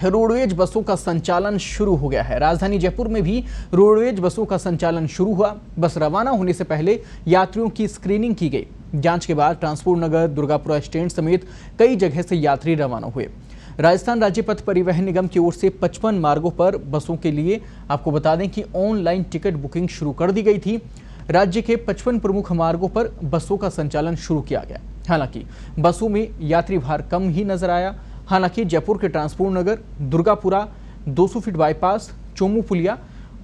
Roadways बसों का संचालन शुरू हो गया है। राजधानी जयपुर में भी रोडवेज बसों का संचालन शुरू हुआ। बस रवाना होने से पहले यात्रियों की स्क्रीनिंग की गई। जांच के बाद ट्रांसपोर्ट नगर, दुर्गापुरा स्टैंड समेत कई जगह से यात्री रवाना हुए। राजस्थान राज्य पथ परिवहन निगम की ओर से 55 मार्गों पर बसों के लिए आपको बता दें कि ऑनलाइन टिकट बुकिंग शुरू कर दी गई थी। राज्य के 55 प्रमुख मार्गों पर बसों का संचालन शुरू किया गया। हालांकि बसों में यात्री भार कम ही नजर आया। हालांकि जयपुर के ट्रांसपोर्ट नगर, दुर्गापुरा, 200 फीट बाईपास, चोमू पुलिया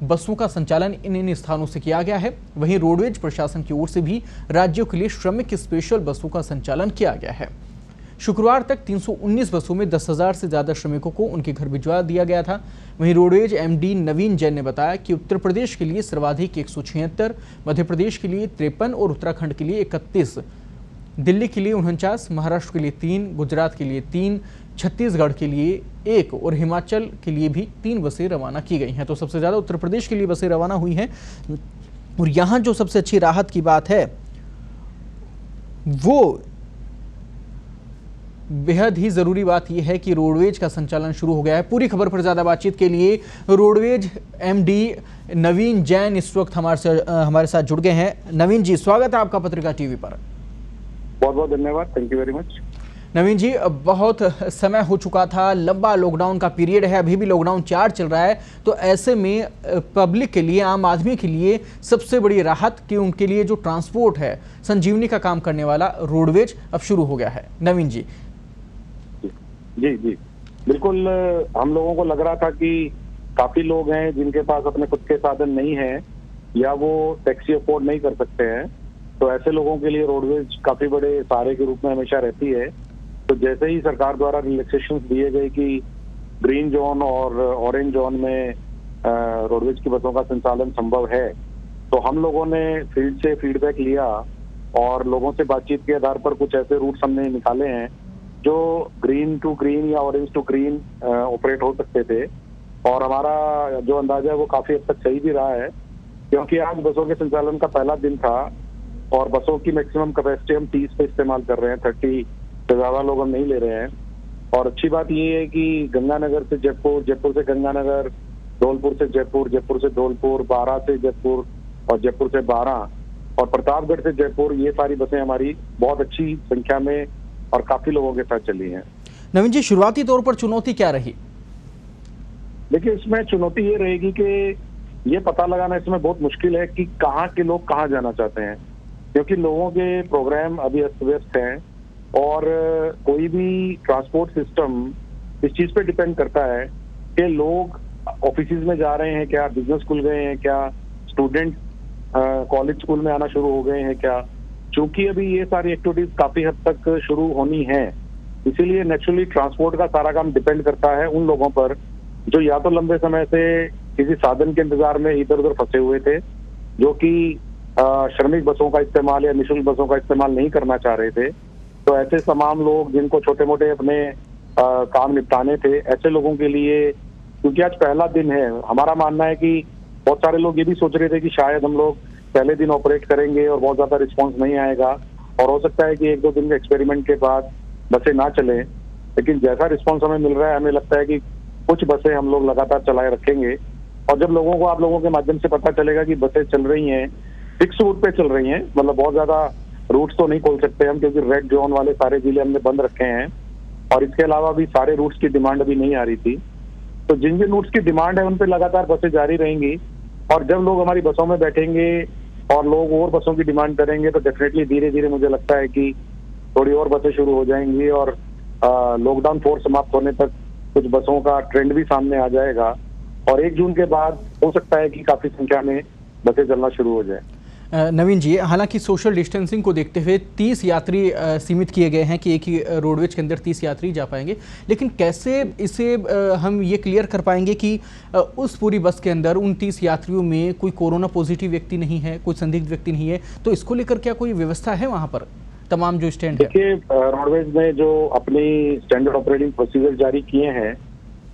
बसों का संचालन इन स्थानों से किया गया है। वहीं रोडवेज प्रशासन की ओर से भी राज्यों के लिए श्रमिक स्पेशल बसों का संचालन किया गया है। शुक्रवार तक 319 बसों में 10,000 से ज्यादा श्रमिकों को उनके घर भिजवा दिया गया था। वहीं रोडवेज एमडी नवीन जैन ने बताया कि उत्तर प्रदेश के लिए सर्वाधिक 176, मध्य प्रदेश के लिए 53 और उत्तराखंड के लिए 31, दिल्ली के लिए 49, महाराष्ट्र के लिए 3, गुजरात के लिए 3, छत्तीसगढ़ के लिए 1 और हिमाचल के लिए भी 3 बसें रवाना की गई हैं। तो सबसे ज़्यादा उत्तर प्रदेश के लिए बसें रवाना हुई हैं। और यहाँ जो सबसे अच्छी राहत की बात है वो बेहद ही ज़रूरी बात यह है कि रोडवेज का संचालन शुरू हो गया है। पूरी खबर पर ज़्यादा बातचीत के लिए रोडवेज एमडी नवीन जैन इस वक्त हमारे साथ जुड़ गए हैं। नवीन जी, स्वागत है आपका पत्रिका टीवी पर। बहुत बहुत धन्यवाद, थैंक यू वेरी मच। नवीन जी, बहुत समय हो चुका था, लंबा लॉकडाउन का पीरियड है, अभी भी लॉकडाउन 4 चल रहा है। तो ऐसे में पब्लिक के लिए, आम आदमी के लिए सबसे बड़ी राहत कि उनके लिए जो ट्रांसपोर्ट है, संजीवनी का काम करने वाला रोडवेज अब शुरू हो गया है। नवीन जी। जी जी बिल्कुल, हम लोगों को लग रहा था कि काफी लोग हैं जिनके पास अपने खुद के साधन नहीं है या वो टैक्सी अफोर्ड नहीं कर सकते हैं। तो ऐसे लोगों के लिए रोडवेज काफी बड़े सहारे के रूप में हमेशा रहती है। तो जैसे ही सरकार द्वारा रिलैक्सेशन दिए गए कि ग्रीन जोन और ऑरेंज जोन में रोडवेज की बसों का संचालन संभव है, तो हम लोगों ने फील्ड से फीडबैक लिया और लोगों से बातचीत के आधार पर कुछ ऐसे रूट्स हमने निकाले हैं जो ग्रीन टू ग्रीन या ऑरेंज टू ग्रीन ऑपरेट हो सकते थे। और हमारा जो अंदाजा है वो काफी हद तक सही भी रहा है, क्योंकि आज बसों के संचालन का पहला दिन था और बसों की मैक्सिमम कैपेसिटी हम 30 पे इस्तेमाल कर रहे हैं, 30 से ज्यादा लोग हम नहीं ले रहे हैं। और अच्छी बात ये है कि गंगानगर से जयपुर, जयपुर से गंगानगर, धौलपुर से जयपुर, जयपुर से धौलपुर, बारां से जयपुर और जयपुर से बारां और प्रतापगढ़ से जयपुर, ये सारी बसें हमारी बहुत अच्छी संख्या में और काफी लोगों के साथ चली हैं। नवीन जी, शुरुआती तौर पर चुनौती क्या रही? देखिए, इसमें चुनौती ये रहेगी कि ये पता लगाना इसमें बहुत मुश्किल है कि कहाँ के लोग कहाँ जाना चाहते हैं, क्योंकि लोगों के प्रोग्राम अभी अस्त व्यस्त हैं और कोई भी ट्रांसपोर्ट सिस्टम इस चीज पे डिपेंड करता है कि लोग ऑफिसेज में जा रहे हैं क्या, बिजनेस स्कूल गए हैं क्या, स्टूडेंट कॉलेज स्कूल में आना शुरू हो गए हैं क्या। चूंकि अभी ये सारी एक्टिविटीज काफी हद तक शुरू होनी है, इसीलिए नेचुरली ट्रांसपोर्ट का सारा काम डिपेंड करता है उन लोगों पर जो या तो लंबे समय से किसी साधन के इंतजार में इधर उधर फंसे हुए थे, जो कि श्रमिक बसों का इस्तेमाल या निःशुल्क बसों का इस्तेमाल नहीं करना चाह रहे थे। तो ऐसे तमाम लोग जिनको छोटे मोटे अपने काम निपटाने थे, ऐसे लोगों के लिए, क्योंकि आज पहला दिन है, हमारा मानना है कि बहुत सारे लोग ये भी सोच रहे थे कि शायद हम लोग पहले दिन ऑपरेट करेंगे और बहुत ज्यादा रिस्पॉन्स नहीं आएगा और हो सकता है कि 1-2 दिन के एक्सपेरिमेंट के बाद बसें ना चले। लेकिन जैसा रिस्पॉन्स हमें मिल रहा है, हमें लगता है कि कुछ बसें हम लोग लगातार चलाए रखेंगे। और जब लोगों को, आप लोगों के माध्यम से पता चलेगा कि बसें चल रही हैं, फिक्स रूट पे चल रही हैं, मतलब बहुत ज्यादा रूट्स तो नहीं खोल सकते हम, क्योंकि रेड जोन वाले सारे जिले हमने बंद रखे हैं और इसके अलावा भी सारे रूट्स की डिमांड अभी नहीं आ रही थी। तो जिन जिन रूट्स की डिमांड है उन पे लगातार बसें जारी रहेंगी और जब लोग हमारी बसों में बैठेंगे और लोग और बसों की डिमांड करेंगे तो डेफिनेटली धीरे धीरे मुझे लगता है कि थोड़ी और बसें शुरू हो जाएंगी और लॉकडाउन 4 समाप्त होने तक कुछ बसों का ट्रेंड भी सामने आ जाएगा और 1 जून के बाद हो सकता है कि काफी संख्या में बसें चलना शुरू हो जाए। नवीन जी, हालांकि सोशल डिस्टेंसिंग को देखते हुए 30 यात्री सीमित किए गए हैं कि एक ही रोडवेज के अंदर 30 यात्री जा पाएंगे, लेकिन कैसे इसे हम ये क्लियर कर पाएंगे कि उस पूरी बस के अंदर उन 30 यात्रियों में कोई कोरोना पॉजिटिव व्यक्ति नहीं है, कोई संदिग्ध व्यक्ति नहीं है? तो इसको लेकर क्या कोई व्यवस्था है वहाँ पर, तमाम जो स्टैंड है? देखिए, रोडवेज ने जो अपनी स्टैंडर्ड ऑपरेटिंग प्रोसीजर जारी किए हैं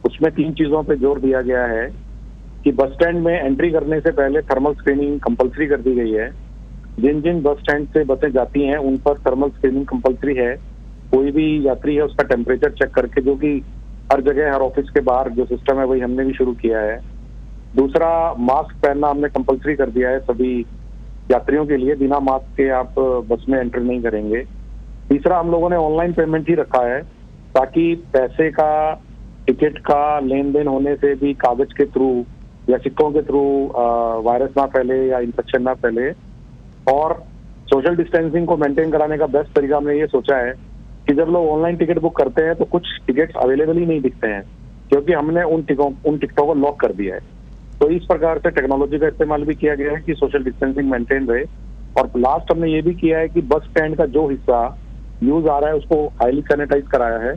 उसमें 3 चीजों पर जोर दिया गया है कि बस स्टैंड में एंट्री करने से पहले थर्मल स्क्रीनिंग कंपलसरी कर दी गई है। जिन जिन बस स्टैंड से बसें जाती हैं उन पर थर्मल स्क्रीनिंग कंपलसरी है। कोई भी यात्री है उसका टेम्परेचर चेक करके, जो कि हर जगह, हर ऑफिस के बाहर जो सिस्टम है वही हमने भी शुरू किया है। दूसरा, मास्क पहनना हमने कंपलसरी कर दिया है सभी यात्रियों के लिए, बिना मास्क के आप बस में एंटर नहीं करेंगे। तीसरा, हम लोगों ने ऑनलाइन पेमेंट ही रखा है ताकि पैसे का, टिकट का लेन देन होने से भी कागज के थ्रू या सिक्कों के थ्रू वायरस ना फैले या इन्फेक्शन ना फैले। और सोशल डिस्टेंसिंग को मेंटेन कराने का बेस्ट तरीका हमने ये सोचा है कि जब लोग ऑनलाइन टिकट बुक करते हैं तो कुछ टिकट्स अवेलेबल ही नहीं दिखते हैं, क्योंकि हमने उन टिकटों को लॉक कर दिया है। तो इस प्रकार से टेक्नोलॉजी का इस्तेमाल भी किया गया है कि सोशल डिस्टेंसिंग मेंटेन रहे। और लास्ट हमने ये भी किया है कि बस स्टैंड का जो हिस्सा यूज आ रहा है उसको हाईली सैनिटाइज कराया है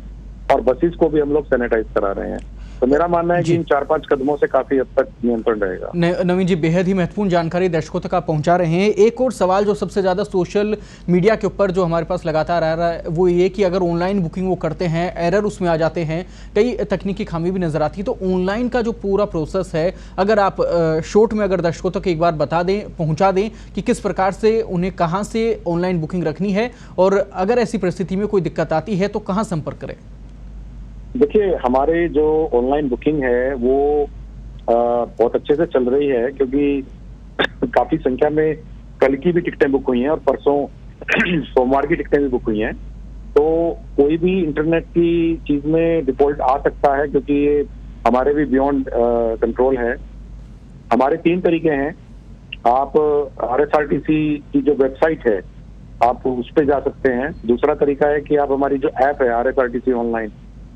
और बसेस को भी हम लोग सैनिटाइज करा रहे हैं। तो मेरा मानना है कि इन 4-5 कदमों से काफी हद तक नियंत्रण रहेगा। नवीन जी, बेहद ही महत्वपूर्ण जानकारी दर्शकों तक आप पहुंचा रहे हैं। एक और सवाल जो सबसे ज्यादा सोशल मीडिया के ऊपर जो हमारे पास लगातार आ रहा है वो ये कि अगर ऑनलाइन बुकिंग वो करते हैं, एरर उसमें आ जाते हैं, कई तकनीकी खामी भी नजर आती है। तो ऑनलाइन का जो पूरा प्रोसेस है, अगर आप शॉर्ट में अगर दर्शकों तक एक बार बता दें, पहुंचा दें कि किस प्रकार से उन्हें कहाँ से ऑनलाइन बुकिंग रखनी है, और अगर ऐसी परिस्थिति में कोई दिक्कत आती है तो कहाँ संपर्क करें? देखिए, हमारे जो ऑनलाइन बुकिंग है वो बहुत अच्छे से चल रही है, क्योंकि काफी संख्या में कल की भी टिकटें बुक हुई हैं और परसों सोमवार की टिकटें भी बुक हुई हैं। तो कोई भी इंटरनेट की चीज में डिफॉल्ट आ सकता है, क्योंकि ये हमारे भी बियॉन्ड कंट्रोल है। हमारे 3 तरीके हैं। आप RSRTC की जो वेबसाइट है आप उस पर जा सकते हैं। दूसरा तरीका है कि आप हमारी जो ऐप है RSRTC ऑनलाइन,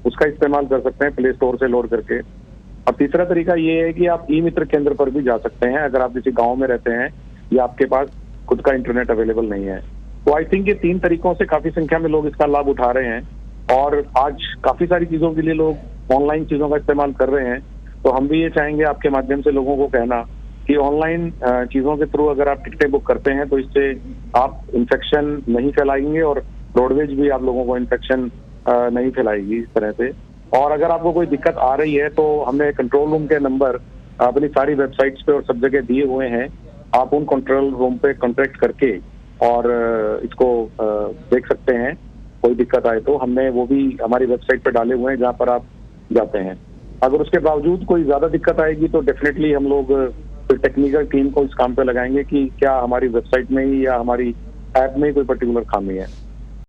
उसका इस्तेमाल कर सकते हैं प्ले स्टोर से लोड करके। और तीसरा तरीका ये है कि आप ई मित्र केंद्र पर भी जा सकते हैं अगर आप किसी गांव में रहते हैं या आपके पास खुद का इंटरनेट अवेलेबल नहीं है। तो आई थिंक ये 3 तरीकों से काफी संख्या में लोग इसका लाभ उठा रहे हैं और आज काफी सारी चीजों के लिए लोग ऑनलाइन चीजों का इस्तेमाल कर रहे हैं। तो हम भी ये चाहेंगे आपके माध्यम से लोगों को कहना कि ऑनलाइन चीजों के थ्रू अगर आप टिकटें बुक करते हैं तो इससे आप इन्फेक्शन नहीं फैलाएंगे और रोडवेज भी आप लोगों को इन्फेक्शन नहीं फैलाएगी इस तरह से। और अगर आपको कोई दिक्कत आ रही है तो हमने कंट्रोल रूम के नंबर अपनी सारी वेबसाइट्स पे और सब जगह दिए हुए हैं। आप उन कंट्रोल रूम पे कांटेक्ट करके और इसको देख सकते हैं। कोई दिक्कत आए तो हमने वो भी हमारी वेबसाइट पे डाले हुए हैं जहाँ पर आप जाते हैं। अगर उसके बावजूद कोई ज्यादा दिक्कत आएगी तो डेफिनेटली हम लोग टेक्निकल टीम को इस काम पे लगाएंगे कि क्या हमारी वेबसाइट में ही या हमारी ऐप में ही कोई पर्टिकुलर खामी है।